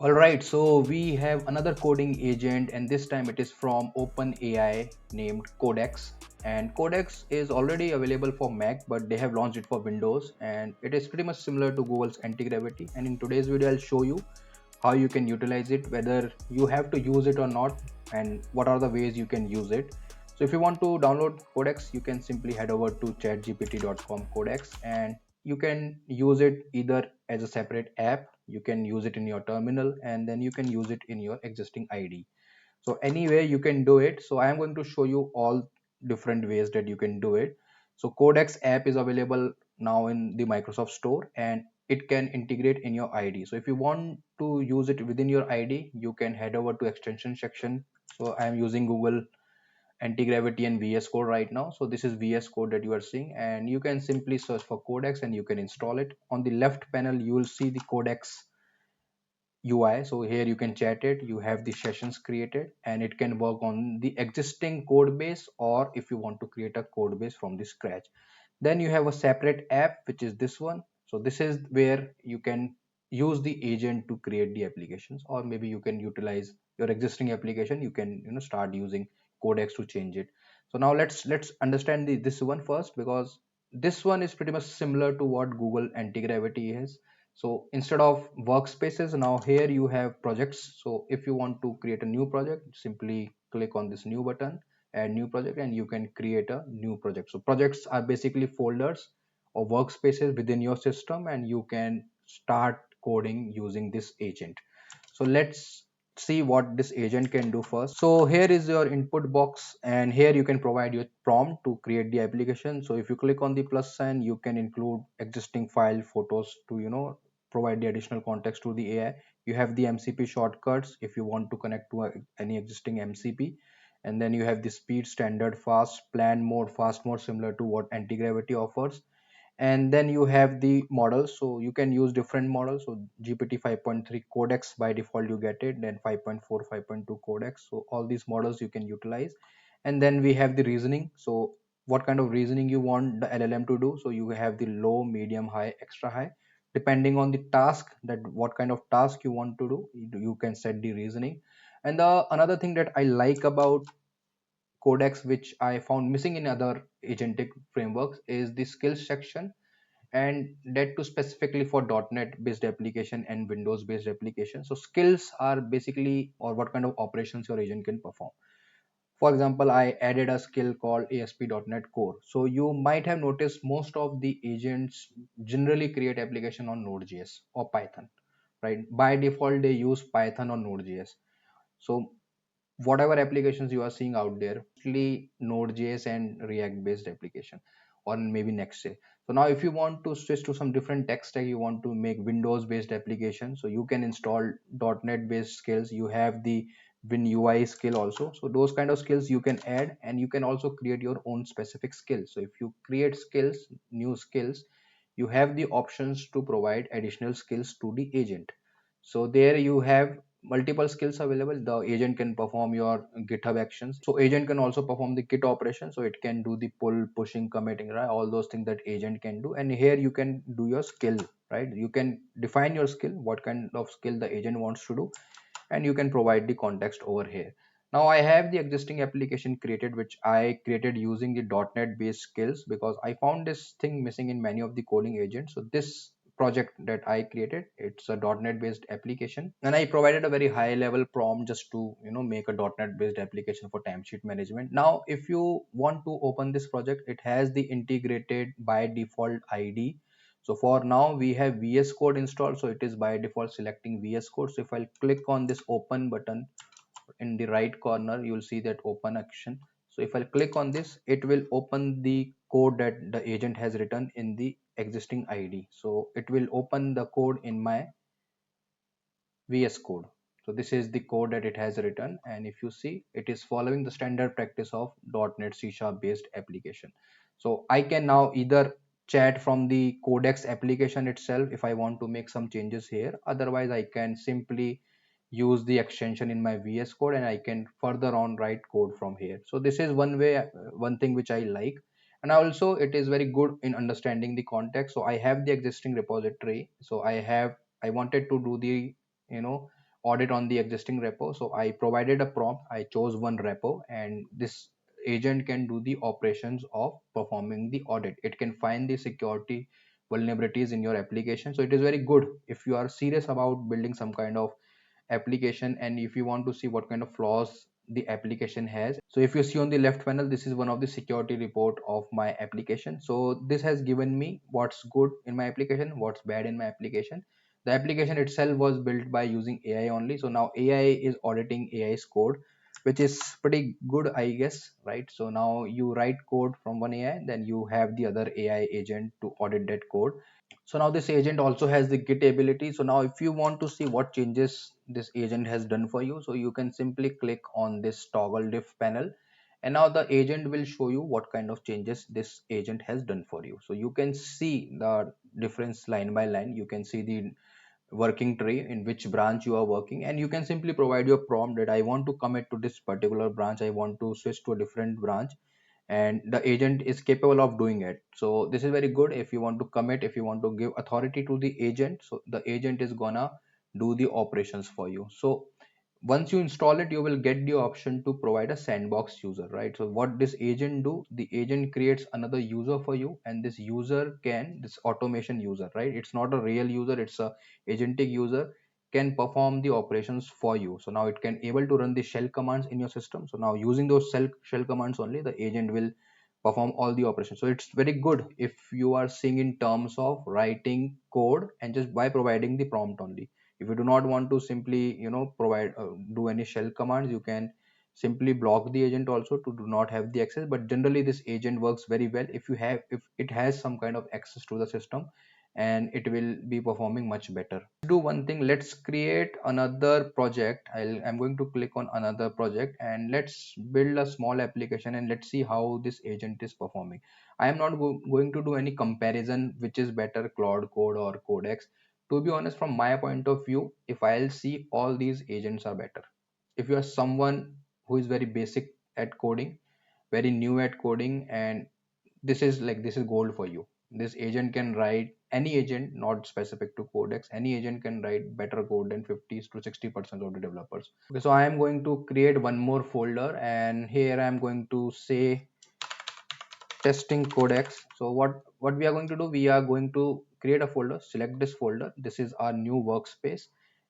All right, so we have another coding agent, and this time it is from OpenAI named Codex. And Codex is already available for Mac, but they have launched it for Windows, and it is pretty much similar to Google's anti-gravity. And in today's video, I'll show you how you can utilize it, whether you have to use it or not, and what are the ways you can use it. So if you want to download Codex, you can simply head over to chatgpt.com Codex, and you can use it either as a separate app, you can use it in your terminal, and then you can use it in your existing IDE. So anyway you can do it. So I am going to show you all different ways that you can do it. So Codex app is available now in the Microsoft Store, and it can integrate in your ID. So if you want to use it within your ID, you can head over to extension section. So I am using Google anti-gravity and VS Code right now. So this is VS Code that you are seeing, and you can simply search for Codex and you can install it. On the left panel you will see the Codex UI. So here you can chat it, you have the sessions created, and it can work on the existing code base, or if you want to create a code base from the scratch. Then you have a separate app, which is this one. So this is where you can use the agent to create the applications, or maybe you can utilize your existing application. You can start using Codex to change it. So now let's understand this one first, because this one is pretty much similar to what Google anti-gravity is. So instead of workspaces, now here you have projects. So if you want to create a new project, simply click on this new button, add new project, and you can create a new project. So projects are basically folders or workspaces within your system, and you can start coding using this agent. So let's see what this agent can do first. So here is your input box, and here you can provide your prompt to create the application. So if you click on the plus sign, you can include existing file photos to provide the additional context to the AI. You have the MCP shortcuts if you want to connect to any existing MCP, and then you have the speed, standard, fast, plan mode, fast mode, similar to what anti-gravity offers. And then you have the models, so you can use different models. So GPT 5.3 Codex, by default you get it, then 5.4, 5.2 Codex, so all these models you can utilize. And then we have the reasoning. So what kind of reasoning you want the LLM to do. So you have the low, medium, high, extra high, depending on the task, that what kind of task you want to do, you can set the reasoning. And the another thing that I like about Codex, which I found missing in other agentic frameworks, is the skills section, and that too specifically for .NET based application and Windows based application. So skills are basically, or what kind of operations your agent can perform. For example, I added a skill called ASP.NET Core. So you might have noticed most of the agents generally create application on Node.js or Python, right? By default, they use Python or Node.js. So whatever applications you are seeing out there, mostly Node.js and React based application, or maybe Next.js. So now if you want to switch to some different tech stack, you want to make Windows based application, so you can install .NET based skills. You have the WinUI skill also. So those kind of skills you can add, and you can also create your own specific skills. So if you create skills, new skills, you have the options to provide additional skills to the agent. So there you have multiple skills available. The agent can perform your GitHub actions. So agent can also perform the Git operation. So it can do the pull, pushing, committing, right? All those things that agent can do. And here you can do your skill, right? You can define your skill, what kind of skill the agent wants to do, and you can provide the context over here. Now I have the existing application created, which I created using the .NET based skills, because I found this thing missing in many of the coding agents. So this project that I created, it's a .NET based application, and I provided a very high level prompt just to make a .NET based application for timesheet management. Now if you want to open this project, it has the integrated by default ID. So for now we have VS Code installed, so it is by default selecting VS Code. So if I click on this open button in the right corner, you will see that open action. So if I click on this, it will open the code that the agent has written in the existing ID. So it will open the code in my VS Code. So this is the code that it has written, and if you see, it is following the standard practice of .NET C# based application. So I can now either chat from the Codex application itself if I want to make some changes here. Otherwise, I can simply use the extension in my VS Code, and I can further on write code from here. So this is one way, one thing which I like. And also it is very good in understanding the context. So I have the existing repository. So I wanted to do the you know audit on the existing repo. So I provided a prompt, I chose one repo, and this agent can do the operations of performing the audit. It can find the security vulnerabilities in your application. So it is very good if you are serious about building some kind of application, and if you want to see what kind of flaws the application has. So if you see on the left panel, this is one of the security report of my application. So this has given me what's good in my application, what's bad in my application. The application itself was built by using AI only, so now AI is auditing AI's code, which is pretty good, I guess, right? So now you write code from one AI, then you have the other AI agent to audit that code. So now this agent also has the git ability. So now if you want to see what changes this agent has done for you, so you can simply click on this toggle diff panel, and now the agent will show you what kind of changes this agent has done for you. So you can see the difference line by line. You can see the working tree in which branch you are working, and you can simply provide your prompt that I want to commit to this particular branch, I want to switch to a different branch, and the agent is capable of doing it. So this is very good. If you want to commit, if you want to give authority to the agent, so the agent is gonna do the operations for you. So once you install it, you will get the option to provide a sandbox user, right? So what this agent do, the agent creates another user for you, and this user can, this automation user, right, it's not a real user, it's a agentic user, can perform the operations for you. So now it can able to run the shell commands in your system. So now using those shell commands only, the agent will perform all the operations. So it's very good if you are seeing in terms of writing code and just by providing the prompt only. If you do not want to simply provide do any shell commands, you can simply block the agent also to do not have the access. But generally this agent works very well if you have, if it has some kind of access to the system, and it will be performing much better. Do one thing, let's create another project. I'm going to click on another project, and let's build a small application, and let's see how this agent is performing. I am not going to do any comparison which is better, Cloud Code or Codex. To be honest, from my point of view, if I'll see, all these agents are better. If you are someone who is very basic at coding, very new at coding, and this is gold for you. This agent can write, any agent, not specific to Codex, any agent can write better code than 50 to 60% of the developers. Okay, so I am going to create one more folder, and here I am going to say testing Codex. So what we are going to do, we are going to create a folder, select this folder, this is our new workspace,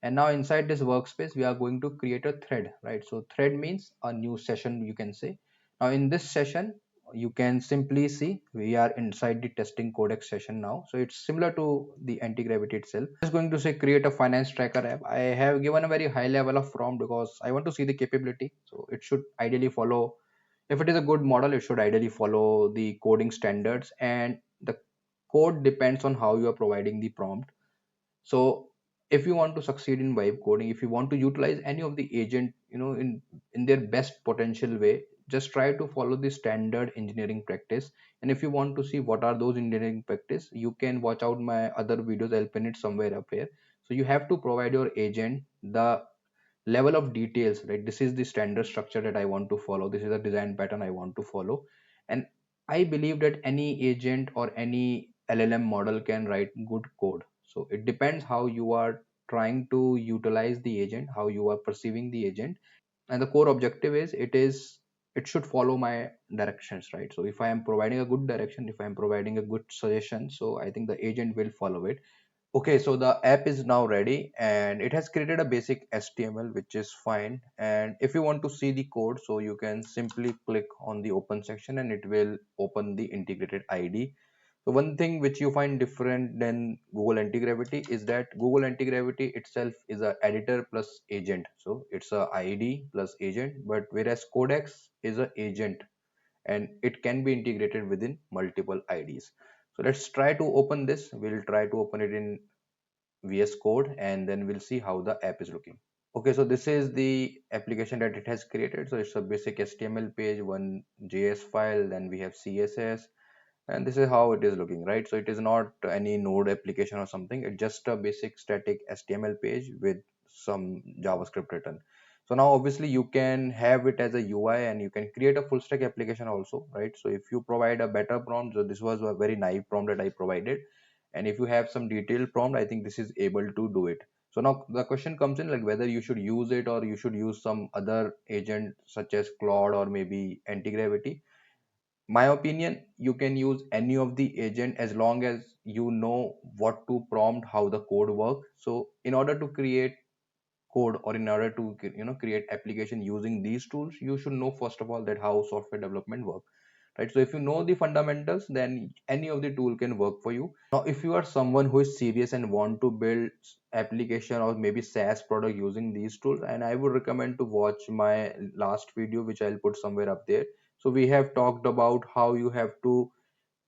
and now inside this workspace we are going to create a thread, right? So thread means a new session, you can say. Now in this session, you can simply see we are inside the testing Codex session now. So it's similar to the anti-gravity itself. Just going to say create a finance tracker app. I have given a very high level of prompt because I want to see the capability. So it should ideally follow, if it is a good model, it should ideally follow the coding standards, and the code depends on how you are providing the prompt. So if you want to succeed in vibe coding, if you want to utilize any of the agent in their best potential way, just try to follow the standard engineering practice. And if you want to see what are those engineering practice, you can watch out my other videos, I'll pin it somewhere up here. So you have to provide your agent the level of details, right? This is the standard structure that I want to follow, this is a design pattern I want to follow. And I believe that any agent or any LLM model can write good code. So it depends how you are trying to utilize the agent, how you are perceiving the agent. And the core objective is, it should follow my directions, right? So if I am providing a good direction, if I am providing a good suggestion, so I think the agent will follow it. Okay, so the app is now ready, and it has created a basic HTML, which is fine. And if you want to see the code, so you can simply click on the open section and it will open the integrated IDE. So one thing which you find different than Google Anti-Gravity is that Google Anti-Gravity itself is a editor plus agent. So it's a IDE plus agent, but whereas Codex is a agent and it can be integrated within multiple IDs. So let's try to open this. We'll try to open it in VS Code, and then we'll see how the app is looking. Okay, so this is the application that it has created. So it's a basic HTML page, one JS file, then we have CSS, and this is how it is looking, right? So it is not any node application or something, it's just a basic static HTML page with some JavaScript written. So now obviously you can have it as a UI, and you can create a full stack application also, right? So if you provide a better prompt, so this was a very naive prompt that I provided, and if you have some detailed prompt, I think this is able to do it. So now the question comes in, like whether you should use it or you should use some other agent such as Claude or maybe anti-gravity. My opinion, you can use any of the agent as long as you know what to prompt, how the code works. So in order to create code, or in order to create application using these tools, you should know first of all that how software development work, right? So if you know the fundamentals, then any of the tool can work for you. Now if you are someone who is serious and want to build application or maybe SaaS product using these tools, and I would recommend to watch my last video, which I'll put somewhere up there. So we have talked about how you have to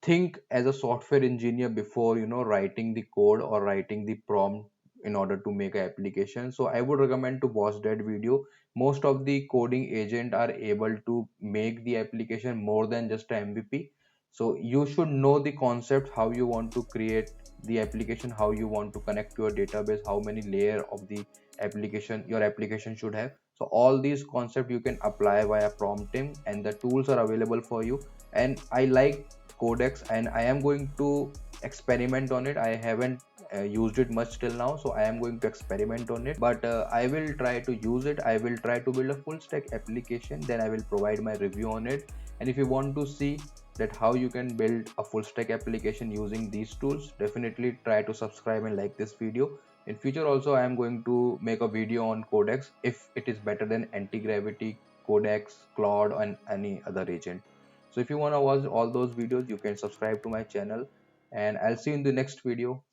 think as a software engineer before writing the code or writing the prompt in order to make an application. So I would recommend to watch that video. Most of the coding agent are able to make the application more than just a MVP. So you should know the concept, how you want to create the application, how you want to connect to a database, how many layer of the application your application should have. So all these concepts you can apply via prompting, and the tools are available for you. And I like Codex, and I am going to experiment on it. I haven't used it much till now, so I am going to experiment on it. But I will try to use it. I will try to build a full stack application. Then I will provide my review on it. And if you want to see that how you can build a full stack application using these tools, definitely try to subscribe and like this video. In future also, I am going to make a video on Codex if it is better than anti-gravity, Codex, Claude, and any other agent. So if you want to watch all those videos, you can subscribe to my channel, and I'll see you in the next video.